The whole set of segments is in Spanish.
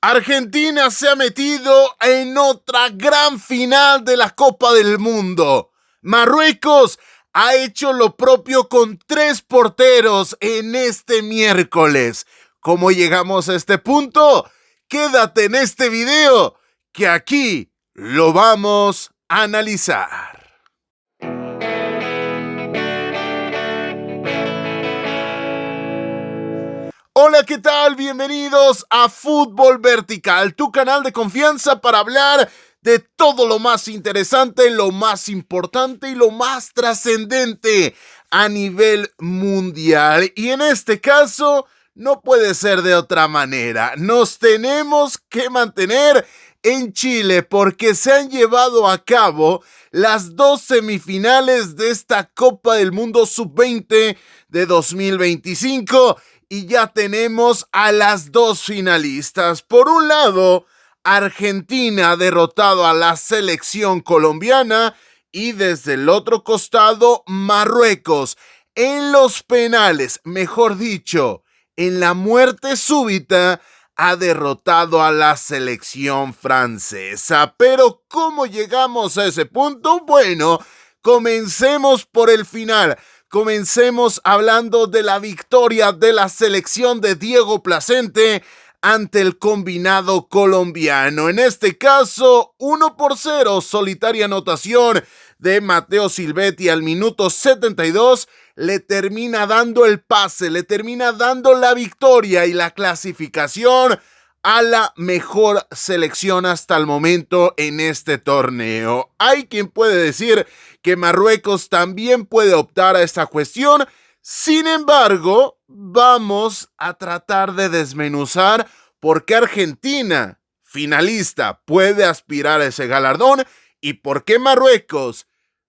Argentina se ha metido en otra gran final de la Copa del Mundo. Marruecos ha hecho lo propio con 3 porteros en este miércoles. ¿Cómo llegamos a este punto? Quédate en este video que aquí lo vamos a analizar. Hola, ¿qué tal? Bienvenidos a Fútbol Vertical, tu canal de confianza para hablar de todo lo más interesante, lo más importante y lo más trascendente a nivel mundial. Y en este caso, no puede ser de otra manera. Nos tenemos que mantener en Chile porque se han llevado a cabo las 2 semifinales de esta Copa del Mundo Sub-20 de 2025. Y ya tenemos a las 2 finalistas. Por un lado, Argentina ha derrotado a la selección colombiana y desde el otro costado, Marruecos. En los penales, mejor dicho, en la muerte súbita, ha derrotado a la selección francesa. Pero ¿cómo llegamos a ese punto? Bueno, comencemos por el final. Comencemos hablando de la victoria de la selección de Diego Placente ante el combinado colombiano. En este caso, 1-0, solitaria anotación de Matteo Silvetti al minuto 72, le termina dando el pase, le termina dando la victoria y la clasificación a la mejor selección hasta el momento en este torneo. Hay quien puede decir que Marruecos también puede optar a esta cuestión. Sin embargo, vamos a tratar de desmenuzar por qué Argentina, finalista, puede aspirar a ese galardón y por qué Marruecos,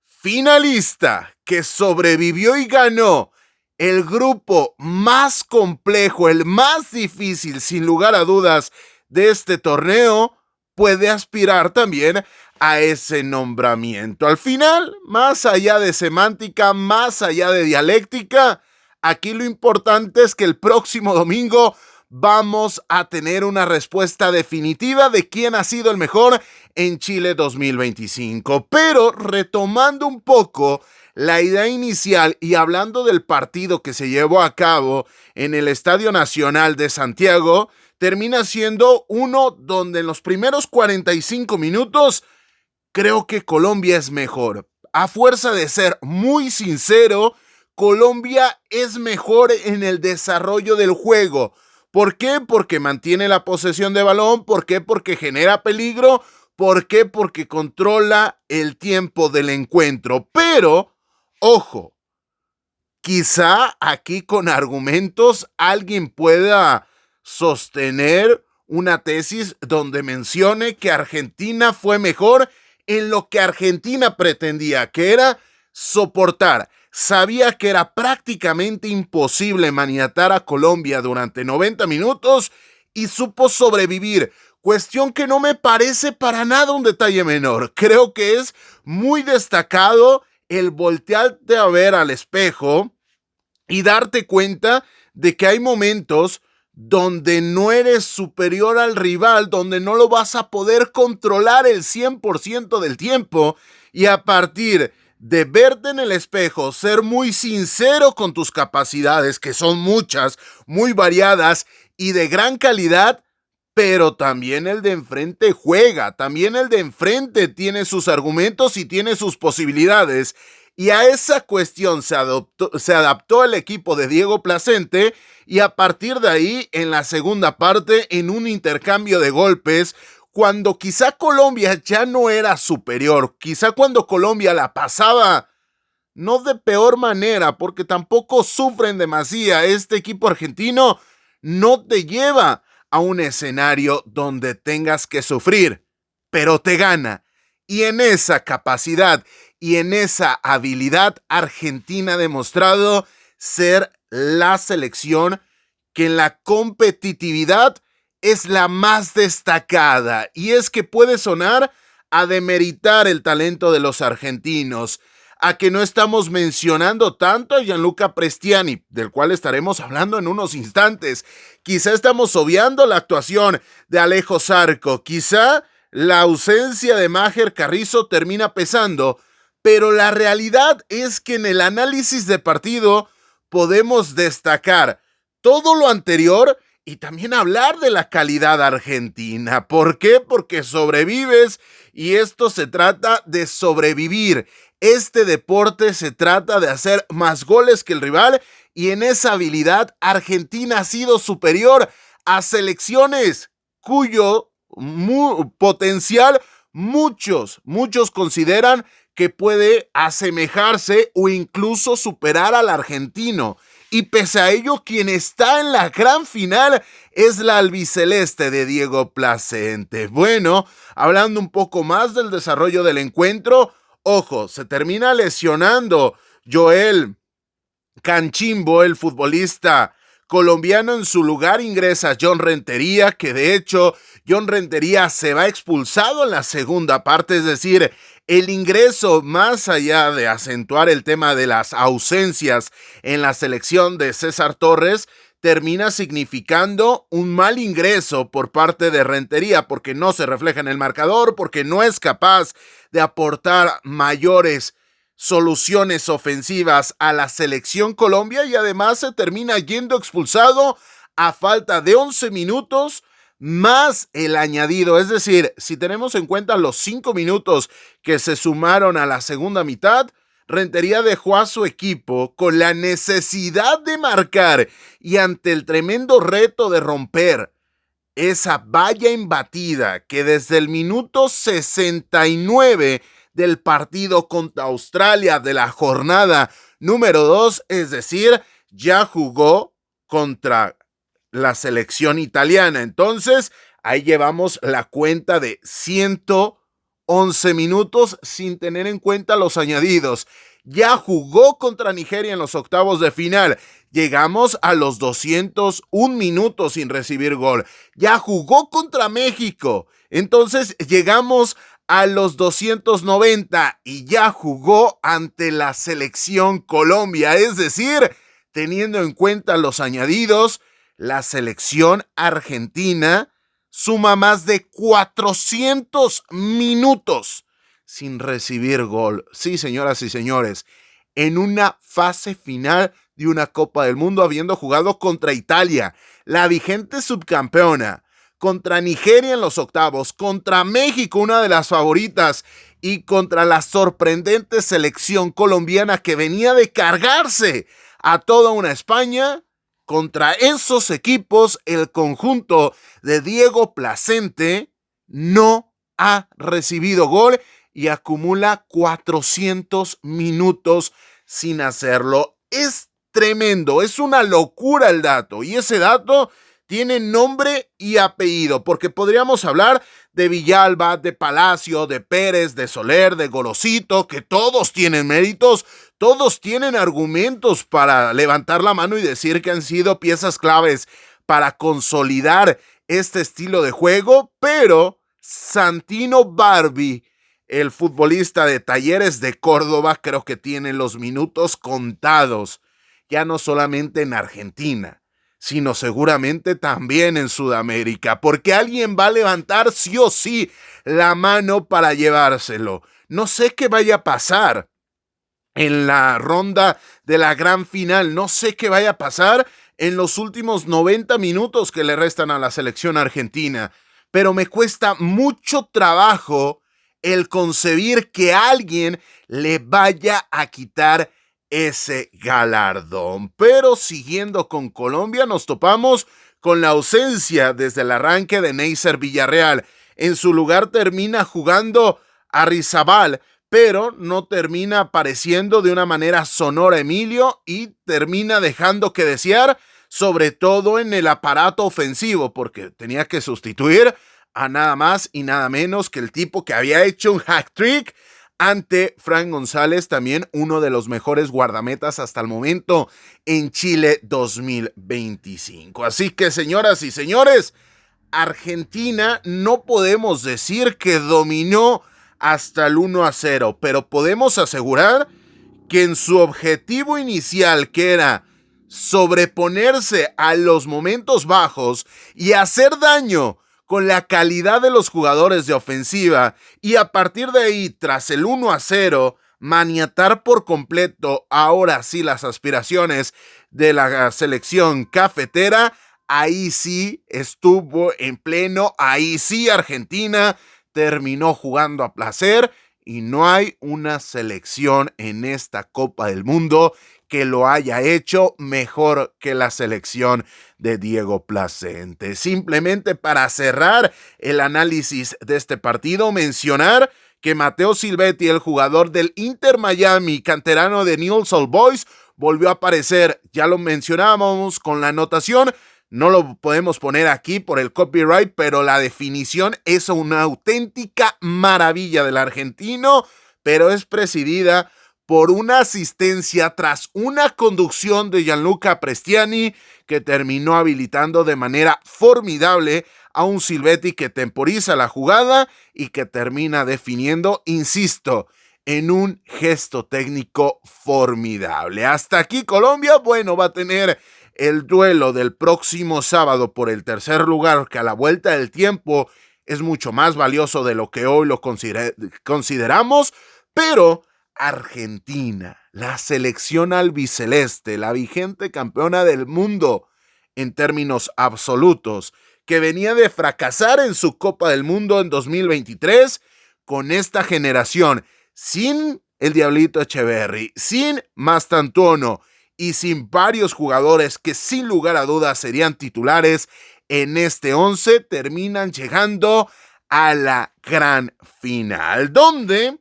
finalista, que sobrevivió y ganó el grupo más complejo, el más difícil, sin lugar a dudas, de este torneo, puede aspirar también a ese nombramiento. Al final, más allá de semántica, más allá de dialéctica, aquí lo importante es que el próximo domingo vamos a tener una respuesta definitiva de quién ha sido el mejor en Chile 2025. Pero retomando un poco la idea inicial y hablando del partido que se llevó a cabo en el Estadio Nacional de Santiago, termina siendo uno donde en los primeros 45 minutos creo que Colombia es mejor. A fuerza de ser muy sincero, Colombia es mejor en el desarrollo del juego. ¿Por qué? Porque mantiene la posesión de balón. ¿Por qué? Porque genera peligro. ¿Por qué? Porque controla el tiempo del encuentro. Pero ojo, quizá aquí con argumentos alguien pueda sostener una tesis donde mencione que Argentina fue mejor en lo que Argentina pretendía, que era soportar. Sabía que era prácticamente imposible maniatar a Colombia durante 90 minutos y supo sobrevivir. Cuestión que no me parece para nada un detalle menor. Creo que es muy destacado el voltearte a ver al espejo y darte cuenta de que hay momentos donde no eres superior al rival, donde no lo vas a poder controlar el 100% del tiempo, y a partir de verte en el espejo, ser muy sincero con tus capacidades, que son muchas, muy variadas y de gran calidad, pero también el de enfrente juega, también el de enfrente tiene sus argumentos y tiene sus posibilidades. Y a esa cuestión se adaptó el equipo de Diego Placente y a partir de ahí, en la segunda parte, en un intercambio de golpes, cuando quizá Colombia ya no era superior, quizá cuando Colombia la pasaba, no de peor manera, porque tampoco sufren demasiado, este equipo argentino no te lleva a un escenario donde tengas que sufrir, pero te gana. Y en esa capacidad y en esa habilidad, Argentina ha demostrado ser la selección que en la competitividad es la más destacada. Y es que puede sonar a demeritar el talento de los argentinos, a que no estamos mencionando tanto a Gianluca Prestiani, del cual estaremos hablando en unos instantes. Quizá estamos obviando la actuación de Alejo Zarco, quizá la ausencia de Maher Carrizo termina pesando, pero la realidad es que en el análisis de partido podemos destacar todo lo anterior y también hablar de la calidad argentina. ¿Por qué? Porque sobrevives y esto se trata de sobrevivir. Este deporte se trata de hacer más goles que el rival y en esa habilidad Argentina ha sido superior a selecciones cuyo potencial muchos consideran que puede asemejarse o incluso superar al argentino. Y pese a ello, quien está en la gran final es la albiceleste de Diego Placente. Bueno, hablando un poco más del desarrollo del encuentro, ojo, se termina lesionando Joel Canchimbo, el futbolista colombiano. En su lugar ingresa John Rentería, que de hecho John Rentería se va expulsado en la segunda parte, es decir, el ingreso, más allá de acentuar el tema de las ausencias en la selección de César Torres, termina significando un mal ingreso por parte de Rentería, porque no se refleja en el marcador, porque no es capaz de aportar mayores soluciones ofensivas a la selección Colombia y además se termina yendo expulsado a falta de 11 minutos más el añadido. Es decir, si tenemos en cuenta los 5 minutos que se sumaron a la segunda mitad, Rentería dejó a su equipo con la necesidad de marcar y ante el tremendo reto de romper esa valla imbatida que desde el minuto 69 del partido contra Australia de la jornada número 2, es decir, ya jugó contra la selección italiana. Entonces, ahí llevamos la cuenta de 111 minutos sin tener en cuenta los añadidos. Ya jugó contra Nigeria en los octavos de final. Llegamos a los 201 minutos sin recibir gol. Ya jugó contra México. Entonces, llegamos a los 290 y ya jugó ante la selección Colombia. Es decir, teniendo en cuenta los añadidos, la selección argentina suma más de 400 minutos sin recibir gol. Sí, señoras y señores, en una fase final de una Copa del Mundo, habiendo jugado contra Italia, la vigente subcampeona, contra Nigeria en los octavos, contra México, una de las favoritas, y contra la sorprendente selección colombiana que venía de cargarse a toda una España. Contra esos equipos, el conjunto de Diego Placente no ha recibido gol y acumula 400 minutos sin hacerlo. Es tremendo, es una locura el dato, y ese dato tiene nombre y apellido, porque podríamos hablar de Villalba, de Palacio, de Pérez, de Soler, de Gorosito, que todos tienen méritos, todos tienen argumentos para levantar la mano y decir que han sido piezas claves para consolidar este estilo de juego, pero Santino Barbi, el futbolista de Talleres de Córdoba, creo que tiene los minutos contados, ya no solamente en Argentina, sino seguramente también en Sudamérica, porque alguien va a levantar sí o sí la mano para llevárselo. No sé qué vaya a pasar en la ronda de la gran final, no sé qué vaya a pasar en los últimos 90 minutos que le restan a la selección argentina, pero me cuesta mucho trabajo el concebir que alguien le vaya a quitar ese galardón. Pero siguiendo con Colombia, nos topamos con la ausencia desde el arranque de Neisser Villarreal. En su lugar termina jugando Arrizabal, pero no termina apareciendo de una manera sonora Emilio y termina dejando que desear, sobre todo en el aparato ofensivo, porque tenía que sustituir a nada más y nada menos que el tipo que había hecho un hat-trick ante Frank González, también uno de los mejores guardametas hasta el momento en Chile 2025. Así que, señoras y señores, Argentina no podemos decir que dominó hasta el 1-0, pero podemos asegurar que en su objetivo inicial, que era sobreponerse a los momentos bajos y hacer daño con la calidad de los jugadores de ofensiva, y a partir de ahí, tras el 1-0, maniatar por completo, ahora sí, las aspiraciones de la selección cafetera, ahí sí estuvo en pleno, ahí sí Argentina terminó jugando a placer, y no hay una selección en esta Copa del Mundo que lo haya hecho mejor que la selección de Diego Placente. Simplemente para cerrar el análisis de este partido, mencionar que Matteo Silvetti, el jugador del Inter Miami, canterano de Newell's Old Boys, volvió a aparecer. Ya lo mencionábamos con la anotación. No lo podemos poner aquí por el copyright, pero la definición es una auténtica maravilla del argentino, pero es presidida por una asistencia tras una conducción de Gianluca Prestiani, que terminó habilitando de manera formidable a un Silvetti que temporiza la jugada y que termina definiendo, insisto, en un gesto técnico formidable. Hasta aquí Colombia, bueno, va a tener el duelo del próximo sábado por el tercer lugar, que a la vuelta del tiempo es mucho más valioso de lo que hoy lo consideramos, pero Argentina, la selección albiceleste, la vigente campeona del mundo en términos absolutos, que venía de fracasar en su Copa del Mundo en 2023, con esta generación, sin el Diablito Echeverri, sin Mastantuono y sin varios jugadores que sin lugar a dudas serían titulares en este 11, terminan llegando a la gran final, donde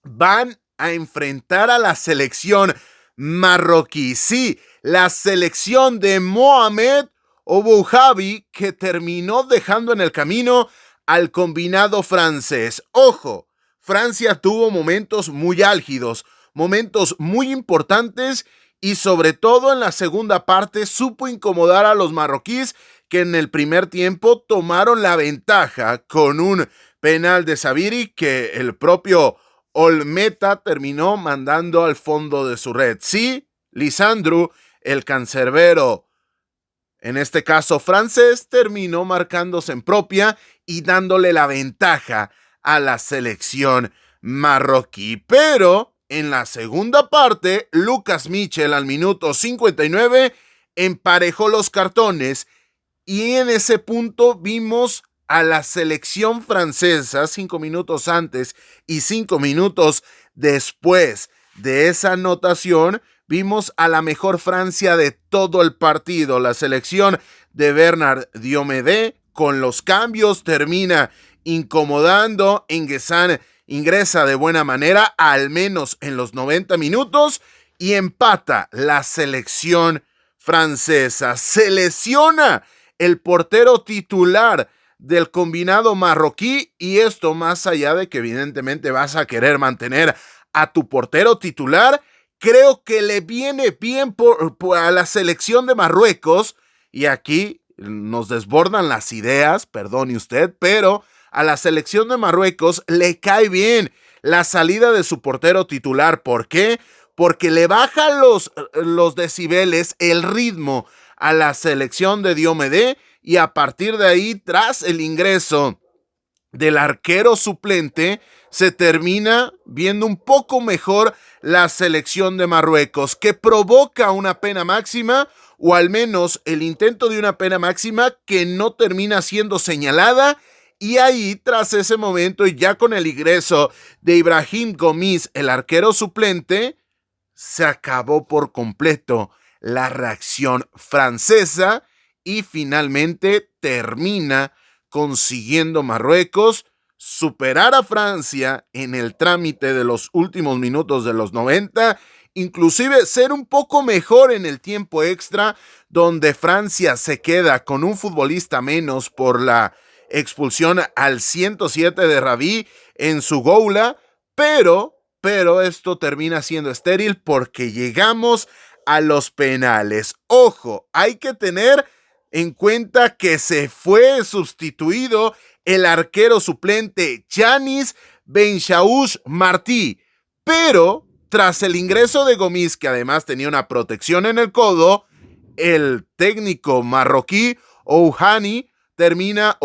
van a enfrentar a la selección marroquí. Sí, la selección de Mohamed Bouhabi, que terminó dejando en el camino al combinado francés. Ojo, Francia tuvo momentos muy álgidos, momentos muy importantes, y sobre todo en la segunda parte supo incomodar a los marroquíes, que en el primer tiempo tomaron la ventaja con un penal de Sabiri que el propio Olmeta terminó mandando al fondo de su red. Sí, Lisandro, el cancerbero, en este caso francés, terminó marcándose en propia y dándole la ventaja a la selección marroquí. Pero en la segunda parte, Lucas Michel al minuto 59 emparejó los cartones, y en ese punto vimos a la selección francesa 5 minutos antes y 5 minutos después de esa anotación. Vimos a la mejor Francia de todo el partido. La selección de Bernard Diomede, con los cambios, termina incomodando. Nguessan ingresa de buena manera, al menos en los 90 minutos, y empata la selección francesa. Se lesiona el portero titular del combinado marroquí, y esto más allá de que evidentemente vas a querer mantener a tu portero titular, creo que le viene bien a la selección de Marruecos, y aquí nos desbordan las ideas, perdone usted, pero a la selección de Marruecos le cae bien la salida de su portero titular. ¿Por qué? Porque le baja los decibeles, el ritmo a la selección de Diomede, y a partir de ahí, tras el ingreso del arquero suplente, se termina viendo un poco mejor la selección de Marruecos, que provoca una pena máxima, o al menos el intento de una pena máxima que no termina siendo señalada. Y ahí, tras ese momento, y ya con el ingreso de Ibrahim Gomis, el arquero suplente, se acabó por completo la reacción francesa, y finalmente termina consiguiendo Marruecos superar a Francia en el trámite de los últimos minutos de los 90, inclusive ser un poco mejor en el tiempo extra, donde Francia se queda con un futbolista menos por la expulsión al 107 de Rabi en su goula, pero esto termina siendo estéril porque llegamos a los penales. Ojo, hay que tener en cuenta que se fue sustituido el arquero suplente Yanis Benchaouz Martí, pero tras el ingreso de Gomis, que además tenía una protección en el codo, el técnico marroquí Oujavi, termina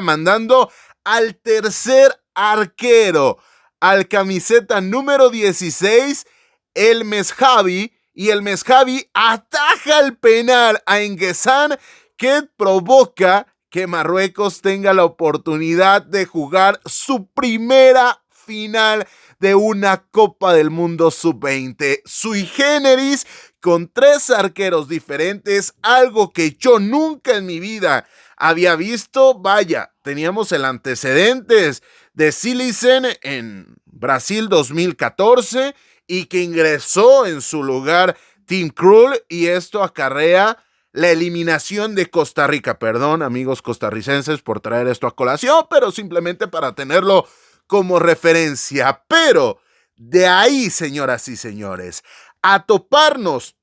mandando al tercer arquero, al camiseta número 16, el Meshabi, y el Meshabi ataja el penal a Enguezán, que provoca que Marruecos tenga la oportunidad de jugar su primera final de una Copa del Mundo Sub-20. Sui generis, con 3 arqueros diferentes, algo que yo nunca en mi vida había visto. Vaya, teníamos el antecedentes de Silicen en Brasil 2014 y que ingresó en su lugar Tim Krul, y esto acarrea la eliminación de Costa Rica. Perdón, amigos costarricenses, por traer esto a colación, pero simplemente para tenerlo como referencia. Pero de ahí, señoras y señores, a toparnos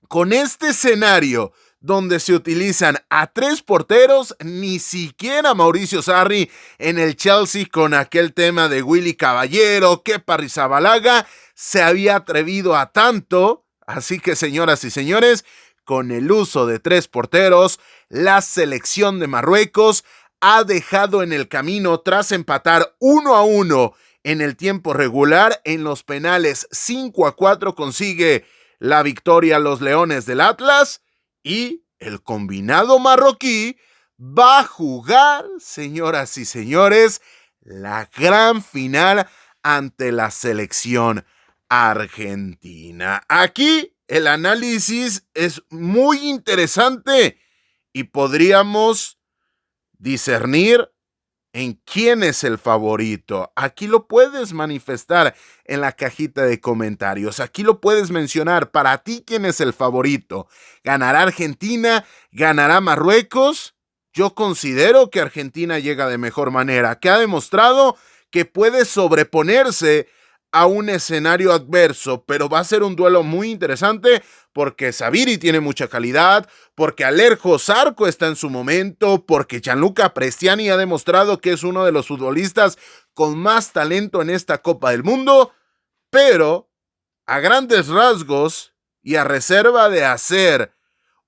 con este escenario donde se utilizan a 3 porteros, ni siquiera Mauricio Sarri en el Chelsea con aquel tema de Willy Caballero, Kepa Arrizabalaga, se había atrevido a tanto. Así que, señoras y señores, con el uso de 3 porteros, la selección de Marruecos ha dejado en el camino, tras empatar 1-1 en el tiempo regular, en los penales 5-4 consigue la victoria los Leones del Atlas, y el combinado marroquí va a jugar, señoras y señores, la gran final ante la selección argentina. Aquí el análisis es muy interesante y podríamos discernir en quién es el favorito. Aquí lo puedes manifestar en la cajita de comentarios. Aquí lo puedes mencionar. Para ti, ¿quién es el favorito? ¿Ganará Argentina? ¿Ganará Marruecos? Yo considero que Argentina llega de mejor manera, que ha demostrado que puede sobreponerse a un escenario adverso, pero va a ser un duelo muy interesante porque Saviri tiene mucha calidad, porque Alejo Zarco está en su momento, porque Gianluca Prestiani ha demostrado que es uno de los futbolistas con más talento en esta Copa del Mundo, pero a grandes rasgos y a reserva de hacer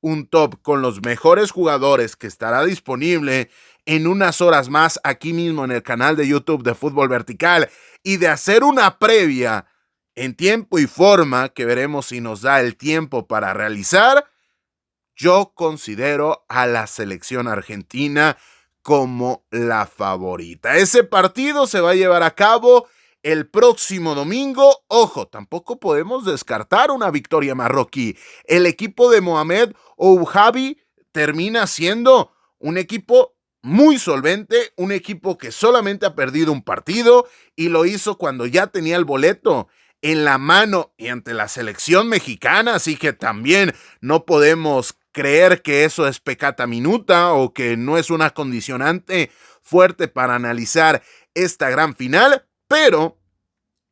un top con los mejores jugadores que estará disponible en unas horas más aquí mismo en el canal de YouTube de Fútbol Vertical, y de hacer una previa en tiempo y forma que veremos si nos da el tiempo para realizar, yo considero a la selección argentina como la favorita. Ese partido se va a llevar a cabo el próximo domingo. Ojo, tampoco podemos descartar una victoria marroquí. El equipo de Mohamed Oujavi termina siendo un equipo muy solvente, un equipo que solamente ha perdido un partido y lo hizo cuando ya tenía el boleto en la mano y ante la selección mexicana, así que también no podemos creer que eso es peccata minuta o que no es una condicionante fuerte para analizar esta gran final, pero,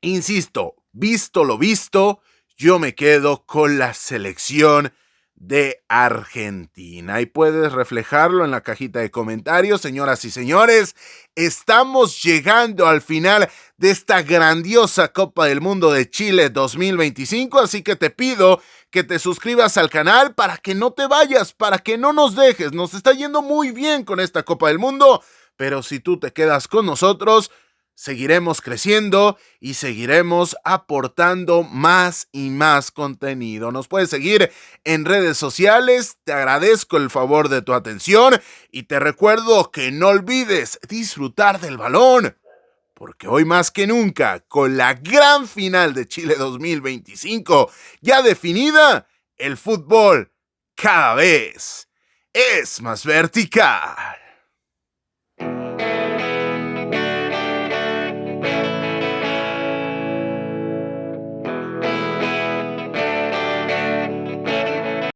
insisto, visto lo visto, yo me quedo con la selección de Argentina. Y puedes reflejarlo en la cajita de comentarios, señoras y señores. Estamos llegando al final de esta grandiosa Copa del Mundo de Chile 2025, así que te pido que te suscribas al canal para que no te vayas, para que no nos dejes. Nos está yendo muy bien con esta Copa del Mundo, pero si tú te quedas con nosotros, seguiremos creciendo y seguiremos aportando más y más contenido. Nos puedes seguir en redes sociales. Te agradezco el favor de tu atención y te recuerdo que no olvides disfrutar del balón, porque hoy más que nunca, con la gran final de Chile 2025 ya definida, el fútbol cada vez es más vertical.